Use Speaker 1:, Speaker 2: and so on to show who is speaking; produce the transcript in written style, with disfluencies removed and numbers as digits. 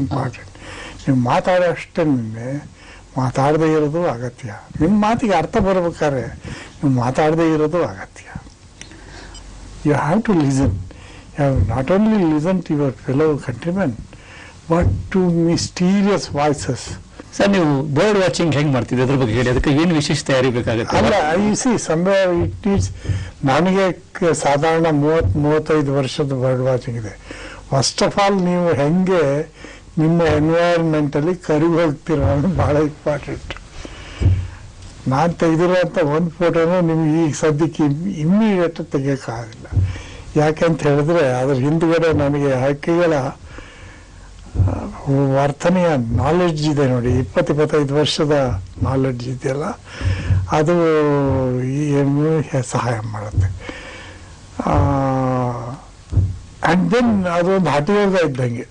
Speaker 1: Important. ನೀವು ಮಾತಾಡೋಷ್ಟೇ ಮಾತಾಡದೇ ಇರೋದು ಅಗತ್ಯ. ನಿಮ್ಮ ಮಾತಿಗೆ ಅರ್ಥ ಬರ್ಬೇಕಾದ್ರೆ ನೀವು ಮಾತಾಡದೇ ಇರೋದು ಅಗತ್ಯ. You have to listen. You have not only listen to your fellow countrymen but to mysterious voices.
Speaker 2: Sir, ನೀವು ಬರ್ಡ್ ವಾಚಿಂಗ್ ಹೆಂಗೆ ಮಾಡ್ತಿದ್ದೆ ಅದ್ರ ಬಗ್ಗೆ ಹೇಳಿ. ಅದಕ್ಕೆ ಏನು ವಿಶೇಷ ತಯಾರಿ ಬೇಕಾಗುತ್ತೆ?
Speaker 1: ಅಲ್ಲ, U C somewhere it is. ನನಗೆ ಸಾಧಾರಣ 30-35 ವರ್ಷದ ಬರ್ಡ್ ವಾಚಿಂಗ್ ಇದೆ. ಫಸ್ಟ್ ಆಫ್ ಆಲ್ ನೀವು ಹೆಂಗೆ ನಿಮ್ಮ ಎನ್ವೈರನ್ಮೆಂಟಲ್ಲಿ ಕರಗಿ ಹೋಗ್ತೀರ ಅನ್ನೋದು ಭಾಳ ಇಂಪಾರ್ಟೆಂಟ್. ನಾನು ತೆಗೆದಿರೋಂಥ ಒಂದು ಫೋಟೋನು ನಿಮ್ಗೆ ಈಗ ಸದ್ಯಕ್ಕೆ ಇಮ್ಮಿಡಿಯೇಟ್ ತೆಗಿಯೋಕ್ಕಾಗಲ್ಲ. ಯಾಕೆಂತ ಹೇಳಿದ್ರೆ ಅದ್ರ ಹಿಂದುಗಡೆ ನನಗೆ ಹಕ್ಕಿಗಳ ವರ್ತನೆಯ ನಾಲೆಡ್ಜ್ ಇದೆ ನೋಡಿ. 20-25 ವರ್ಷದ ನಾಲೆಡ್ಜ್ ಇದೆಯಲ್ಲ, ಅದು ಏನು ಸಹಾಯ ಮಾಡುತ್ತೆ. ಆ್ಯಂಡ್ ದೆನ್ ಅದೊಂದು ಹಠಯೋಗ ಇದ್ದಂಗೆ.